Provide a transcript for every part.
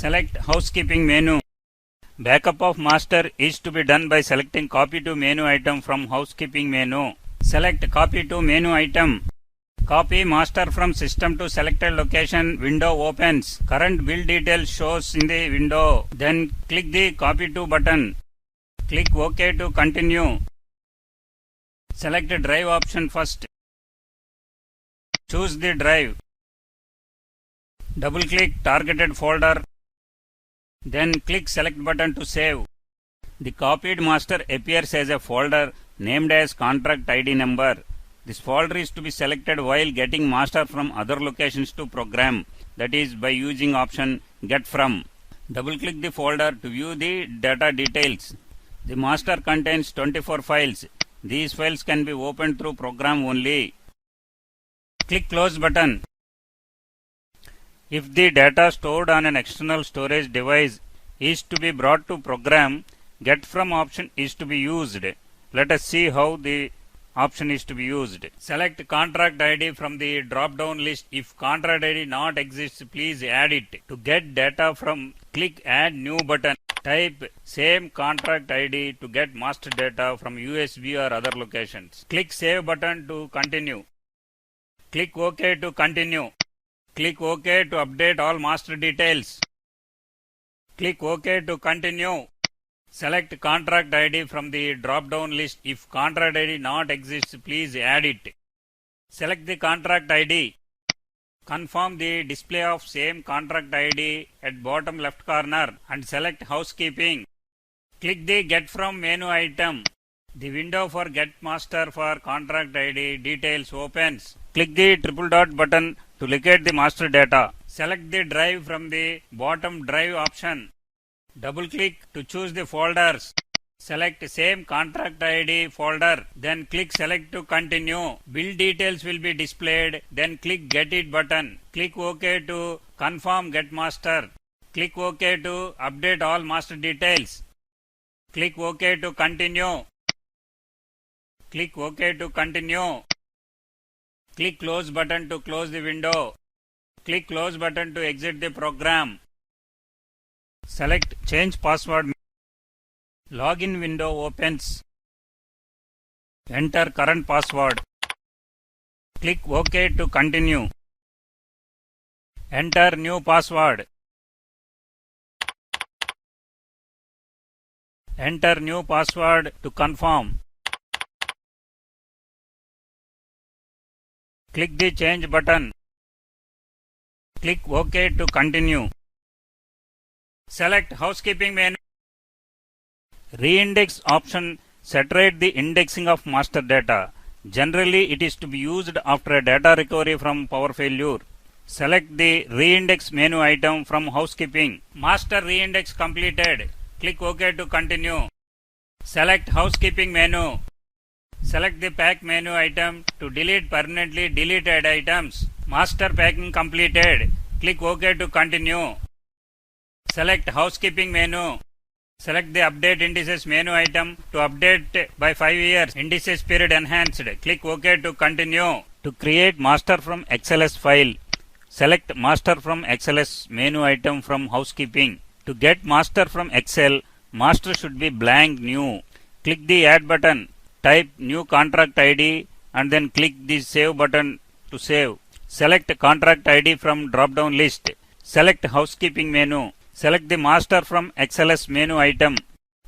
Select housekeeping menu. Backup of master is to be done by selecting copy to menu item from housekeeping menu. Select copy to menu item. Copy master from system to selected location window opens. Current bill details shows in the window. Then click the copy to button. Click OK to continue. Select the drive option first. Choose the drive. Double click targeted folder. Then click select button to save. The copied master appears as a folder named as contract ID number. This folder is to be selected while getting master from other locations to program, that is by using option get from. Double click the folder to view the data details. The master contains 24 files. These files can be opened through program only. Click close button. If the data stored on an external storage device is to be brought to program, get from option is to be used. Let us see how the option is to be used. Select contract ID from the drop down list. If contract ID not exists, please add it. To get data from, click add new button. Type same contract ID to get master data from USB or other locations. Click save button to continue. Click OK to continue. Click OK to update all master details. Click OK to continue. Select contract ID from the drop down list. If contract ID not exists, please add it. Select the contract ID. Confirm the display of same contract ID at bottom left corner and select housekeeping. Click the get from menu item. The window for get master for contract ID details opens. Click the triple dot button to locate the master data. Select the drive from the bottom drive option. Double click to choose the folders. Select same contract ID folder. Then click select to continue. Bill details will be displayed. Then click get it button. Click OK to confirm get master. Click OK to update all master details. Click OK to continue. Click OK to continue. Click close button to close the window. Click close button to exit the program. Select change password. Login window opens. Enter current password. Click OK to continue. Enter new password. Enter new password to confirm. Click the change button. Click OK to continue. Select housekeeping menu. Reindex option saturate the indexing of master data. Generally, it is to be used after a data recovery from power failure. Select the reindex menu item from housekeeping. Master reindex completed. Click OK to continue. Select housekeeping menu. Select the pack menu item to delete permanently deleted items. Master packing completed. Click OK to continue. Select housekeeping menu. Select the update indices menu item to update by 5 years. Indices period enhanced. Click OK to continue. To create master from XLS file, select master from XLS menu item from housekeeping. To get master from Excel, master should be blank new. Click the add button. Type new contract ID and then click the save button to save. Select contract ID from drop down list. Select housekeeping menu. Select the master from XLS menu item.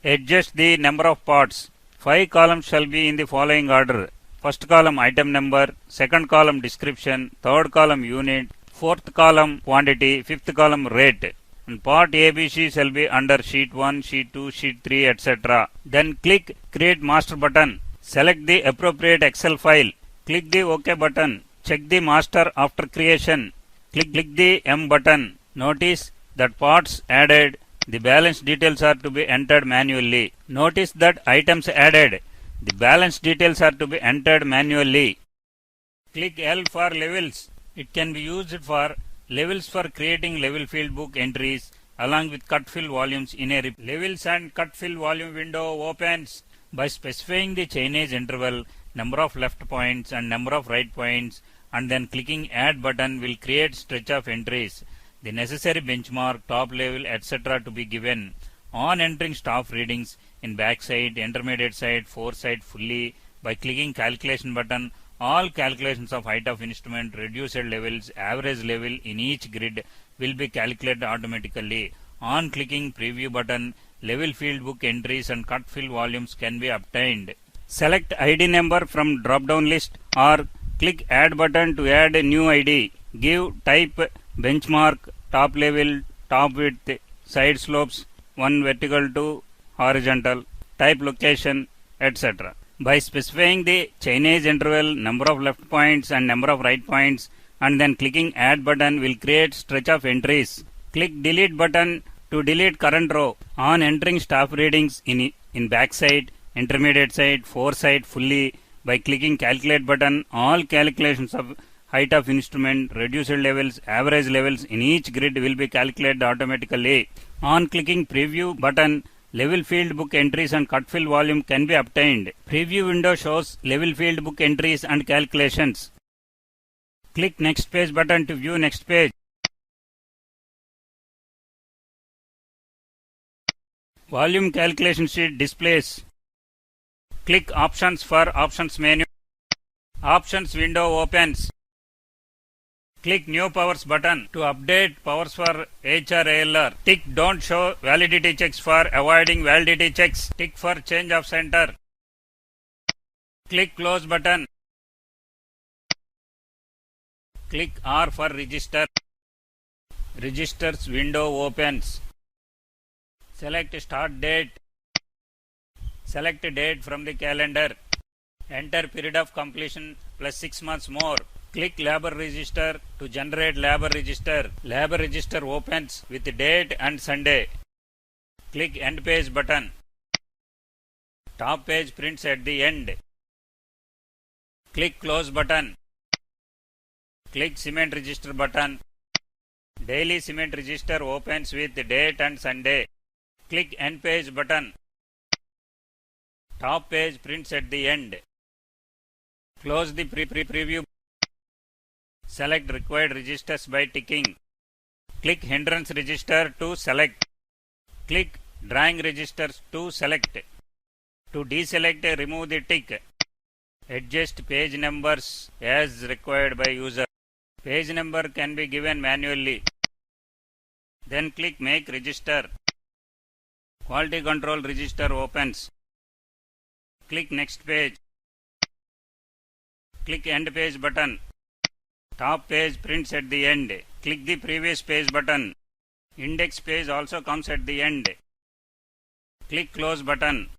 Adjust the number of parts. 5 columns shall be in the following order. First column item number, second column description, third column unit, fourth column quantity, fifth column rate. And part ABC shall be under sheet 1, sheet 2, sheet 3, etc. Then click create master button. Select the appropriate Excel file. Click the OK button. Check the master after creation. Click the M button. Notice that parts added, the balance details are to be entered manually. Notice that items added, the balance details are to be entered manually. Click L for levels. It can be used for levels for creating level field book entries along with cut fill volumes in a levels and cut fill volume window opens. By specifying the chainage interval, number of left points and number of right points, and then clicking add button will create stretch of entries. the necessary benchmark, top level, etc. to be given on entering staff readings in backside, intermediate side, foreside fully by clicking calculation button. All calculations of height of instrument, reduced levels, average level in each grid will be calculated automatically. On clicking preview button, level field book entries and cut fill volumes can be obtained. Select ID number from drop down list or click add button to add a new ID. Give type benchmark, top level, top width, side slopes, one vertical to horizontal, type location, etc. By specifying the chainage interval, number of left points and number of right points, and then clicking add button will create stretch of entries. Click delete button to delete current row. On entering staff readings in backside, intermediate side, foreside fully by clicking calculate button, all calculations of height of instrument, reduced levels, average levels in each grid will be calculated automatically. On clicking preview button, level field book entries and cut fill volume can be obtained. Preview window shows level field book entries and calculations. Click next page button to view next page. Volume calculation sheet displays. Click options for options menu. Options window opens. Click new powers button to update powers for HRALR. Tick don't show validity checks for avoiding validity checks. Tick for change of center. Click close button. Click R for register. Registers window opens. Select start date. Select date from the calendar. Enter period of completion plus 6 months more. Click labor register to generate labor register. Labor register opens with date and Sunday. Click end page button. Top page prints at the end. Click close button. Click cement register button. Daily cement register opens with date and Sunday. Click end page button. Top page prints at the end. Close the preview. Select required registers by ticking. Click hindrance register to select. Click drawing registers to select. To deselect, remove the tick. Adjust page numbers as required by user. Page number can be given manually. Then click make register. Quality control register opens. Click next page. Click end page button. Top page prints at the end. Click the previous page button. Index page also comes at the end. Click close button.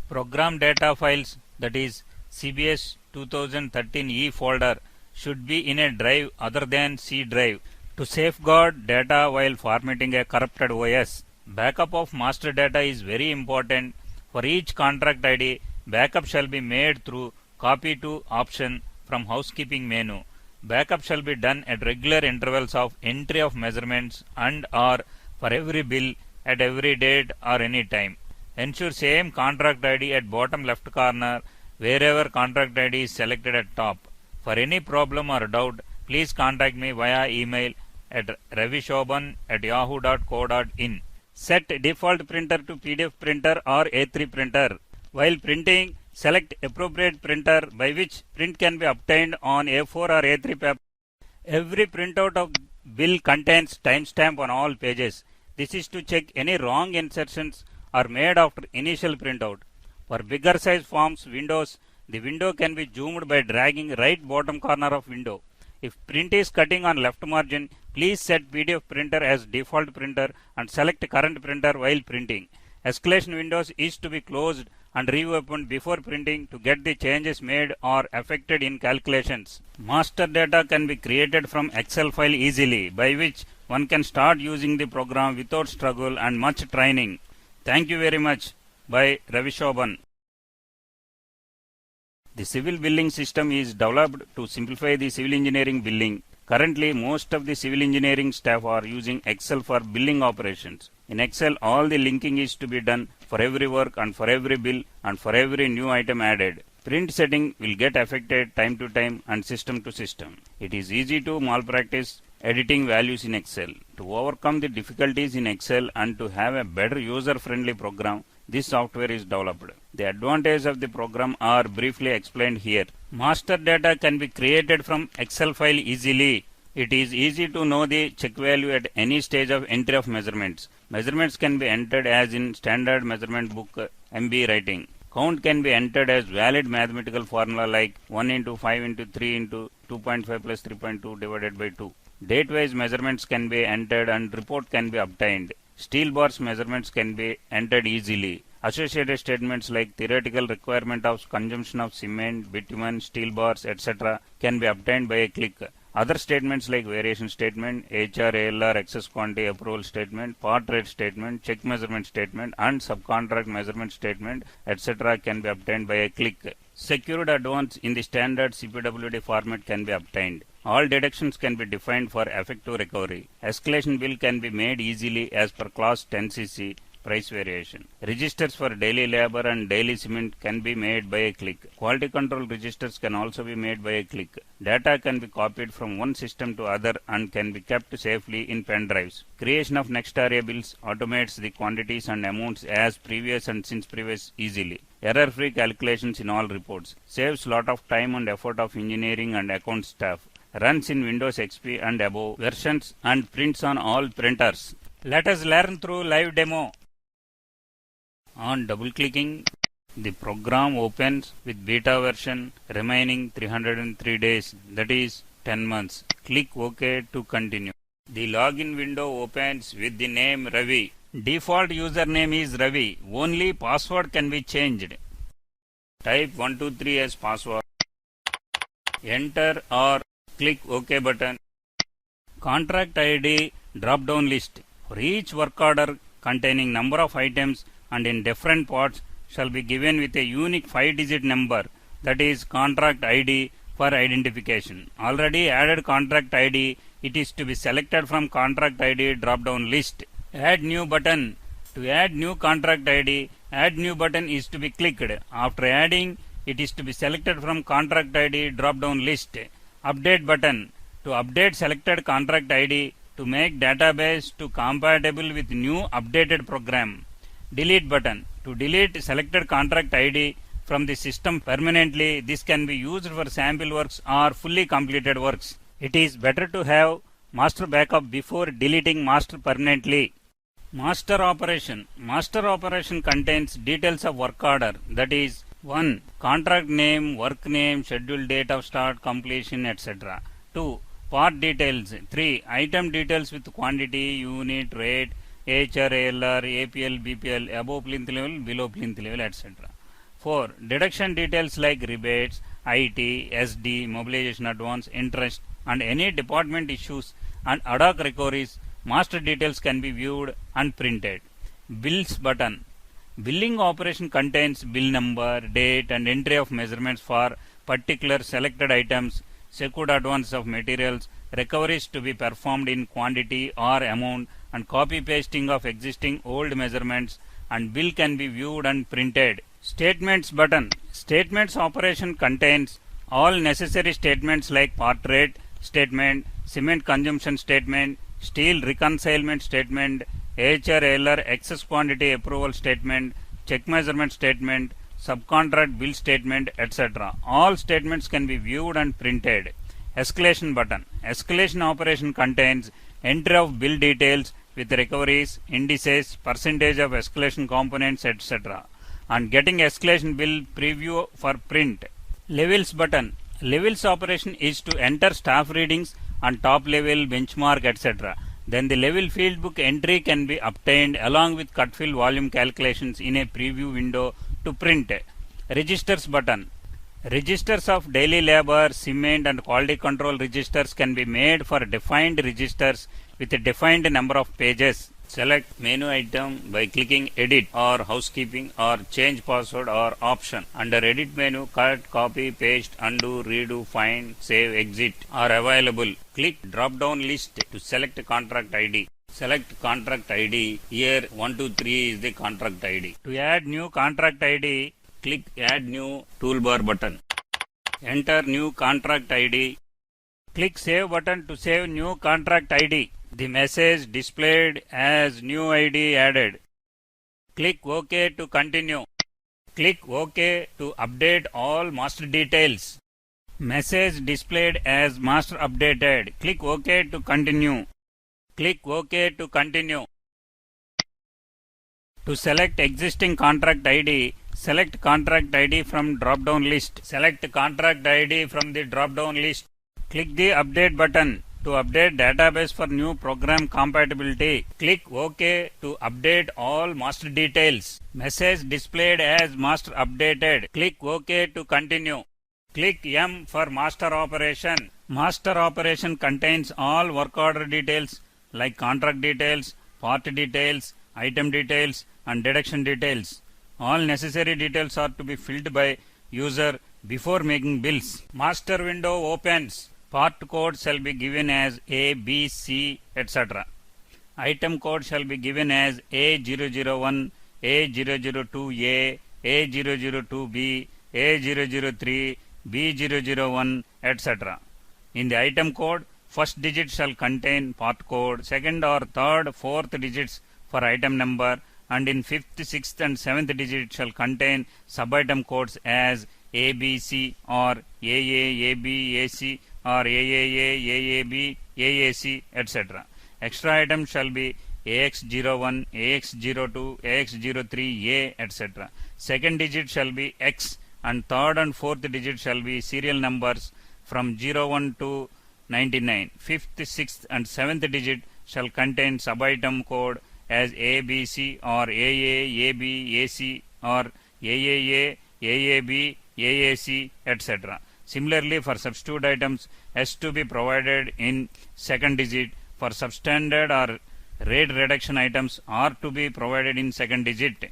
Program data files, that is CBS 2013E folder, should be in a drive other than C drive to safeguard data while formatting a corrupted OS. Backup of master data is very important. For each contract ID, backup shall be made through copy to option from housekeeping menu. Backup shall be done at regular intervals of entry of measurements and or for every bill at every date or any time. Ensure same contract ID at bottom left corner wherever contract ID is selected at top. For any problem or doubt, please contact me via email at ravishoban@yahoo.co.in. Set default printer to PDF printer or A3 printer. While printing, select appropriate printer by which print can be obtained on A4 or A3 paper. Every printout of bill contains timestamp on all pages. This is to check any wrong insertions are made after initial printout. For bigger size forms windows, the window can be zoomed by dragging right bottom corner of window. If print is cutting on left margin, please set PDF printer as default printer and select current printer while printing. Escalation windows is to be closed and reopened before printing to get the changes made or affected in calculations. Master data can be created from Excel file easily, by which one can start using the program without struggle and much training. Thank you very much. By Ravishoban. The civil billing system is developed to simplify the civil engineering billing. Currently, most of the civil engineering staff are using Excel for billing operations. In Excel, all the linking is to be done for every work and for every bill and for every new item added. Print setting will get affected time to time and system to system. It is easy to malpractice editing values in Excel. To overcome the difficulties in Excel and to have a better user-friendly program, this software is developed. The advantages of the program are briefly explained here. Master data can be created from Excel file easily. It is easy to know the check value at any stage of entry of measurements. Measurements can be entered as in standard measurement book MB writing. Count can be entered as valid mathematical formula like 1 into 5 into 3 into 2.5 plus 3.2 divided by 2. Date-wise measurements can be entered and report can be obtained. Steel bars measurements can be entered easily. Associated statements like theoretical requirement of consumption of cement, bitumen, steel bars, etc. can be obtained by a click. Other statements like variation statement, HR, ALR, excess quantity approval statement, part rate statement, check measurement statement and subcontract measurement statement, etc. can be obtained by a click. Secured advance in the standard CPWD format can be obtained. All deductions can be defined for effective recovery. Escalation bill can be made easily as per clause 10cc. Price variation. Registers for daily labor and daily cement can be made by a click. Quality control registers can also be made by a click. Data can be copied from one system to other and can be kept safely in pen drives. Creation of next area bills automates the quantities and amounts as previous and since previous easily. Error-free calculations in all reports. Saves lot of time and effort of engineering and account staff. Runs in Windows XP and above versions and prints on all printers. Let us learn through live demo. On double-clicking, the program opens with beta version remaining 303 days, that is 10 months. Click OK to continue. The login window opens with the name Ravi. Default username is Ravi. Only password can be changed. Type 123 as password. Enter or click OK button. Contract ID drop-down list. For each work order containing number of items and in different parts shall be given with a unique 5-digit number, that is contract ID for identification. Already added contract ID, it is to be selected from contract ID drop-down list. Add new button. To add new contract ID, add new button is to be clicked. After adding, it is to be selected from contract ID drop-down list. Update button. To update selected contract ID to make database to compatible with new updated program. Delete button. To delete selected contract ID from the system permanently. This can be used for sample works or fully completed works. It is better to have master backup before deleting master permanently. Master operation. Master operation contains details of work order, that is 1. Contract name, work name, schedule date of start, completion, etc. 2. Part details. 3. Item details with quantity, unit, rate, HR, ALR, APL, BPL, above plinth level, below plinth level, etc. 4. Deduction details like rebates, IT, SD, mobilization advance, interest and any department issues and ad hoc recoveries. Master details can be viewed and printed. Bills button. Billing operation contains bill number, date and entry of measurements for particular selected items, secured advance of materials, recoveries to be performed in quantity or amount and copy pasting of existing old measurements, and bill can be viewed and printed. Statements button. Statements operation contains all necessary statements like part rate statement, cement consumption statement, steel reconciliation statement, HRLR excess quantity approval statement, check measurement statement, subcontract bill statement, etc. All statements can be viewed and printed. Escalation button. Escalation operation contains entry of bill details with recoveries, indices, percentage of escalation components, etc. and getting escalation bill preview for print. Levels button. Levels operation is to enter staff readings and top level benchmark, etc. Then the level field book entry can be obtained along with cut fill volume calculations in a preview window to print. Registers button. Registers of daily labor, cement and quality control registers can be made for defined registers with a defined number of pages. Select menu item by clicking edit or housekeeping or change password or option. Under edit menu, cut, copy, paste, undo, redo, find, save, exit are available. Click drop down list to select contract ID. Select contract ID. Here 123 is the contract ID. To add new contract ID, click add new toolbar button. Enter new contract ID. Click Save button to save new contract ID. The message displayed as new ID added. Click OK to continue. Click OK to update all master details. Message displayed as master updated. Click OK to continue. Click OK to continue. To select existing contract ID, select contract ID from drop-down list. Select contract ID from the drop-down list. Click the Update button to update database for new program compatibility. Click OK to update all master details. Message displayed as master updated. Click OK to continue. Click M for master operation. Master operation contains all work order details like contract details, part details, item details and deduction details. All necessary details are to be filled by user before making bills. Master window opens. Part code shall be given as A, B, C, etc. Item code shall be given as A001, A002A, A002B, A003, B001, etc. In the item code, first digit shall contain part code, second or third, fourth digits for item number, and in fifth, sixth and seventh digit shall contain sub-item codes as ABC or AA, AB, AC or AAA, AAB, AAC, etc. Extra items shall be AX01, AX02, AX03A, etc. Second digit shall be X and third and fourth digit shall be serial numbers from 01 to 99. Fifth, sixth and seventh digit shall contain sub-item code as ABC or AA, AB, AC or AAA, AAB, AAC, etc. Similarly, for substitute items, S to be provided in second digit. For substandard or rate reduction items, R to be provided in second digit.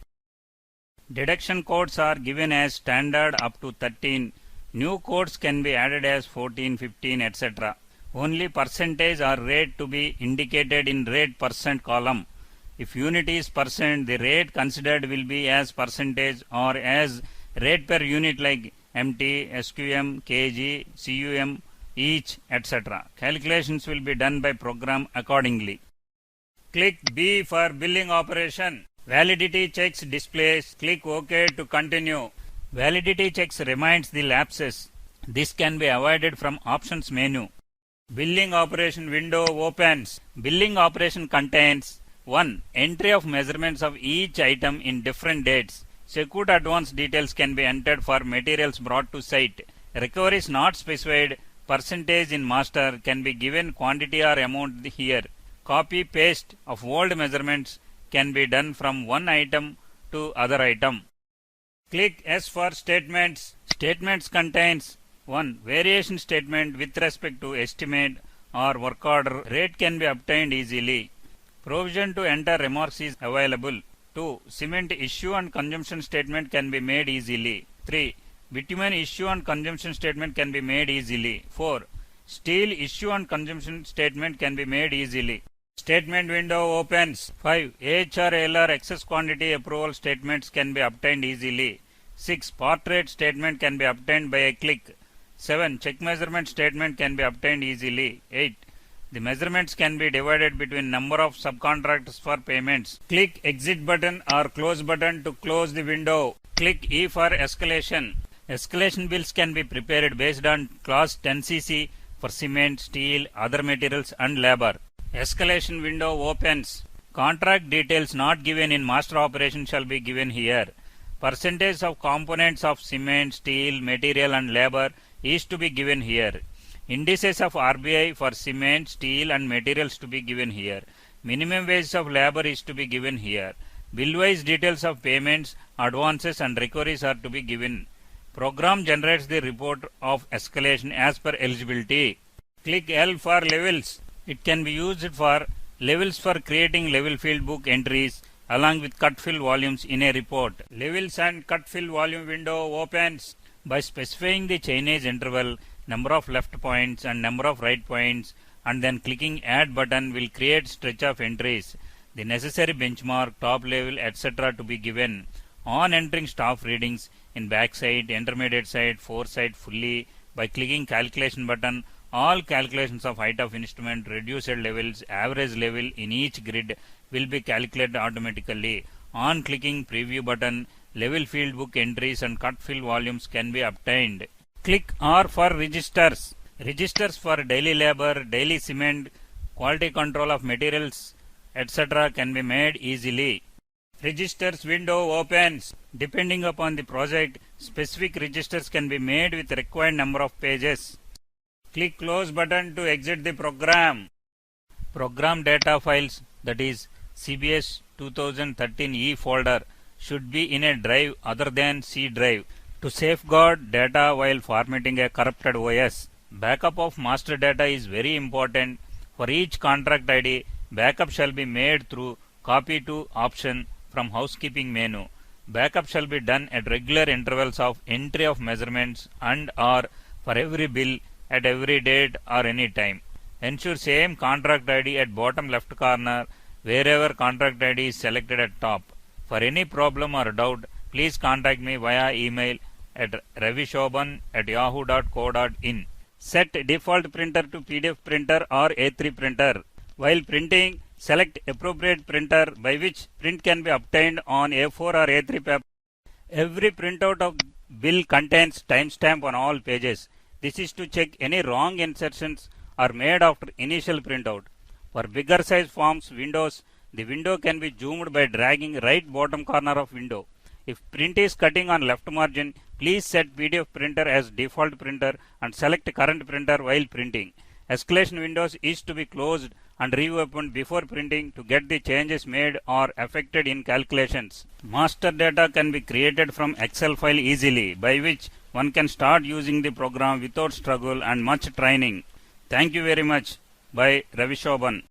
Deduction codes are given as standard up to 13. New codes can be added as 14, 15, etc. Only percentage or rate to be indicated in rate percent column. If unit is percent, the rate considered will be as percentage or as rate per unit like MT, SQM, kg, cum, each, etc. Calculations will be done by program accordingly. Click B for billing operation. Validity checks displays. Click OK to continue. Validity checks reminds the lapses. This can be avoided from options menu. Billing operation window opens. Billing operation contains 1. Entry of measurements of each item in different dates. Secured advance details can be entered for materials brought to site. Recovery is not specified. Percentage in master can be given quantity or amount here. Copy paste of old measurements can be done from one item to other item. Click S for statements. Statements contains 1. Variation statement with respect to estimate or work order. Rate can be obtained easily. Provision to enter remarks is available. 2. Cement issue and consumption statement can be made easily. 3. Bitumen issue and consumption statement can be made easily. 4. Steel issue and consumption statement can be made easily. Statement window opens. 5. AHR LR excess quantity approval statements can be obtained easily. 6. Part rate statement can be obtained by a click. 7. Check measurement statement can be obtained easily. 8. The measurements can be divided between number of subcontractors for payments. Click Exit button or Close button to close the window. Click E for escalation. Escalation bills can be prepared based on clause 10cc for cement, steel, other materials and labor. Escalation window opens. Contract details not given in master operation shall be given here. Percentage of components of cement, steel, material and labor is to be given here. Indices of RBI for cement, steel and materials to be given here. Minimum wages of labor is to be given here. Bill-wise details of payments, advances and recoveries are to be given. Program generates the report of escalation as per eligibility. Click L for levels. It can be used for levels for creating level field book entries along with cut fill volumes in a report. Levels and cut fill volume window opens. By specifying the chainage interval, number of left points and number of right points and then clicking add button will create stretch of entries. The necessary benchmark, top level, etc. to be given. On entering staff readings in backside, intermediate side, foresight fully by clicking calculation button All calculations of height of instrument, reduced levels, average level in each grid will be calculated automatically. On clicking preview button, level field book entries and cut fill volumes can be obtained. Click R for registers. Registers for daily labor, daily cement, quality control of materials, etc. can be made easily. Registers window opens. Depending upon the project, specific registers can be made with required number of pages. Click close button to exit the program. Program data files, that is CBS 2013E folder, should be in a drive other than C drive to safeguard data while formatting a corrupted OS. Backup of master data is very important. For each contract ID, backup shall be made through copy to option from housekeeping menu. Backup shall be done at regular intervals of entry of measurements and or for every bill at every date or any time. Ensure same contract ID at bottom left corner wherever contract ID is selected at top. For any problem or doubt, please contact me via email at ravishoban@yahoo.co.in. Set default printer to PDF printer or A3 printer. While printing, select appropriate printer by which print can be obtained on A4 or A3 paper. Every printout of bill contains timestamp on all pages. This is to check any wrong insertions are made after initial printout. For bigger size forms windows, the window can be zoomed by dragging right bottom corner of window. If print is cutting on left margin, please set PDF printer as default printer and select current printer while printing. Escalation windows is to be closed and reopened before printing to get the changes made or affected in calculations. Master data can be created from Excel file easily, by which one can start using the program without struggle and much training. Thank you very much. By Ravishoban.